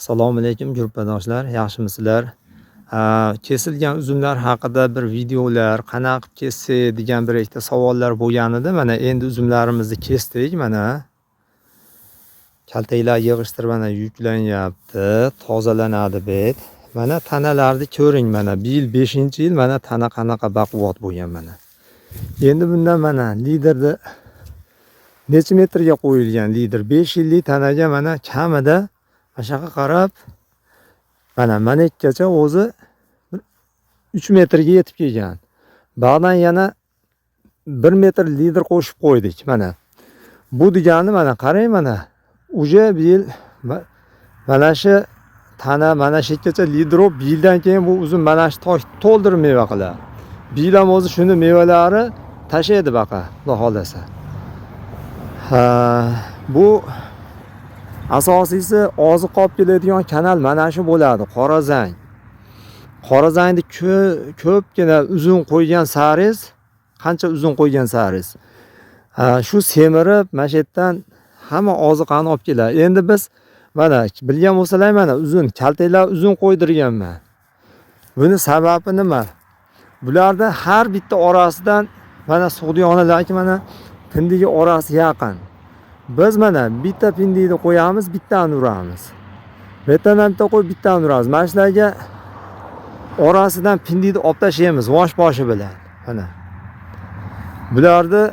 Assalomu alaykum gruppadoshlar, yaxshimisizlar? Kesilgan uzumlar haqida bir videolar, qanaqa qilib kesse degan bir ikkita savollar bo'lgan edi. Mana endi uzumlarimizni kesdik. Mana kaltaklar yig'ishtirib mana yuklanyapti, tozalanadi bet. Mana tanalarni ko'ring, mana bu yil 5-yil mana tana qanaqa baquvvat bo'lgan mana. Endi bundan mana liderni necha metrga qo'yilgan lider 5 yillik tanaga mana kamida aşağı qarab mana manekkacha o'zi 3 metrga yetib kelgan. Ba'dan yana 1 metr lider qo'shib qo'ydik mana. Bu degani mana qarang mana. Uje bu yil mana shu tana mana shu yergacha lider olib bu yildan keyin bu uzum mana shu to'ldirib meva qilar. Bu yil ham o'zi shuni mevalari tashlaydi baqa, xudo xolasa. Bu asosiysi oziq olib keladigan kanal mana shu bo'ladi, Qorazang. Qorazangni ko'pgina uzun qo'ygan saringiz, qancha uzun qo'ygan saringiz, shu semirib mana shu yerdan hamma oziqani olib keladi. Endi biz mana bilgan bo'lsalar mana uzun kaltaklar uzun qo'ydirganman. Buni sababi nima? Bularda har bitta orasidan mana sug'diyonlarki mana pindigi orasi yaqin. Biz mana bitta pindikni qo'yamiz, bittani uramiz. Bittadan bitta qo'yib bittani uramiz. Mana shularga orasidan pindikni olib tashlaymiz boshi bilan. Mana. Bularni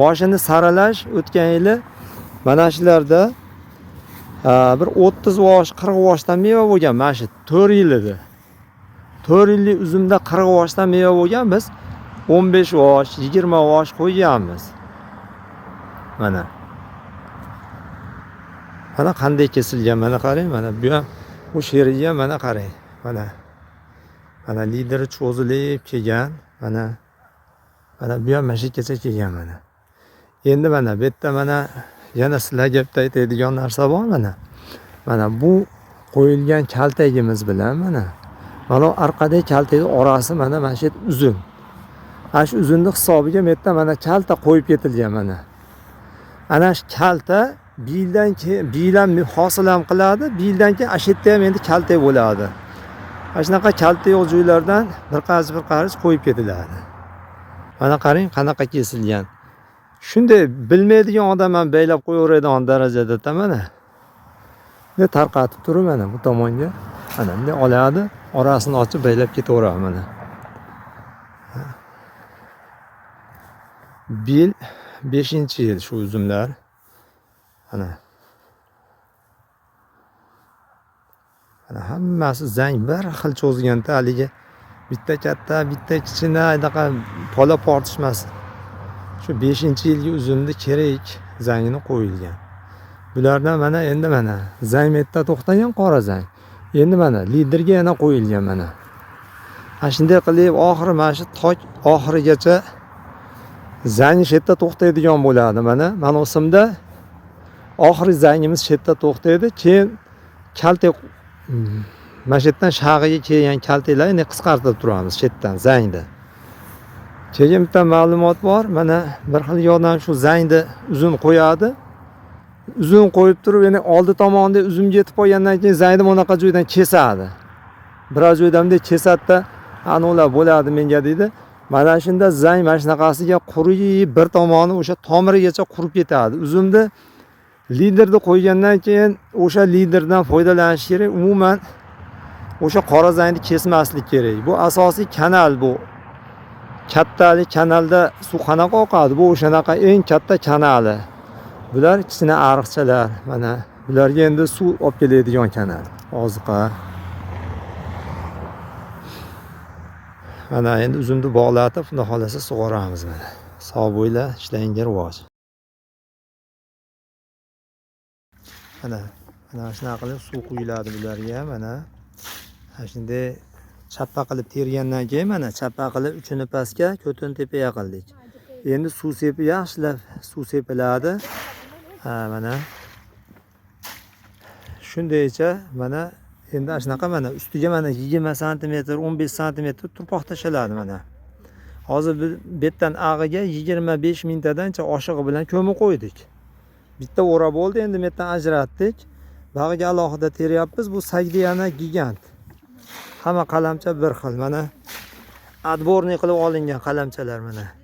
boshini saralash o'tgan yili mana shularda bir 30 vosh, 40 voshdan meva bo'lgan. Mana shu 4 yil edi. 4 yillik uzumda 40 voshdan meva bo'lgan, biz 15 vosh, 20 vosh qo'yganmiz. Mana. Mana qanday kesilgan, mana qarang, mana bu ham bu sheriga mana qarang. Mana. Mana lideri cho'zilib kelgan, mana. Mana bu ham mashikacha kelgan mana. Endi mana bu yerda mana yana sizlarga bitta aytadigan narsa bor mana. Mana bu qo'yilgan kaltagimiz bilan mana. Mana orqadagi kaltakning orasi mana shu uzun. Ana shu uzunlik hisobiga bu yerda mana kalta qo'yib ketilgan mana. Ana shu kalta bildan keyin bilan hosil ham qiladi, bildan keyin ashitda ham endi kaltak bo'ladi. Mana shunaqa kaltak yo'q joylardan bir qarich qo'yib ketiladi. Mana qarang qanaqa kesilgan. Shunday bilmaydigan odam ham baylab qo'yaveradigan darajada mana. Ne tarqatib turib mana bu tomonga mana bunday oladi, orasini ochib baylab ketaveradi mana. Bil 5-yil shu uzumlar. Ana. Ana hammasi zang bir xil cho'zganda haligi bitta katta, bitta kichkina anaqa pola portishmas. Shu 5-yilgi uzumni kerak zangini qo'yilgan. Bulardan mana endi mana zang metda to'xtagan qora zang. Endi mana liderga yana qo'yilgan mana. Ana shunday qilib oxiri mana shu tok oxirigacha zang shu yerda to'xtaydigan bo'ladi mana. Mana o'simda oxirgi zangimiz shu yerda to'xtaydi. Keyin kaltak mana shu yerdan shag'iga kelgan kaltaklarni qisqartirib turamiz shu yerdan zangni. Keyin bitta ma'lumot bor. Mana bir xil odam shu zangni uzun qo'yadi. Uzun qo'yib turib, yana oldi tomonda uzum yetib qolgandan keyin zangni bunaqa joydan kesadi. Biroz joydan bunday kesadi-da, anolar bo'ladi menga deydi. Mana shunda zang mana shunaqasiga quriyib bir tomoni o'sha tomirigacha qurib ketadi. Uzumni liderni qo'ygandan keyin o'sha liderdan foydalanish kerak. Umuman o'sha qora zangni kesmaslik kerak. Bu asosiy kanal bu. Kattalik kanalda suv qanaqa oqadi? Bu o'shanaqa eng katta kanali. Bular kichkina ariqchalar. Mana bularga endi suv olib keladigan kanal. Oziqa. Mana endi uzumni bog'latib, xudo xolasa sug'oramiz mana. Sog' bo'yla, ishlaringga rivoj. Mana shunaqa qilib suv quyiladi bularga mana. Shunday chappa qilib tergandan keyin mana chappa qilib uchini pastga, ko'tin tepaga qildik. Endi suv sepib yaxshilab suv sepiladi. Mana shundaycha mana endi shunaqa mana ustiga mana 20 sm, 15 sm turpoq tashaladi mana. Hozir bu betdan ag'iga 25 mingtadancha oshig'i bilan ko'mib qo'ydik. Bitta o'ra bo'ldi, endi bu yerdan ajratdik. Bag'iga alohida teryapmiz. Bu Sagdiyana gigant. Hamma qalamcha bir xil. Mana отборный qilib olingan qalamchalar mana.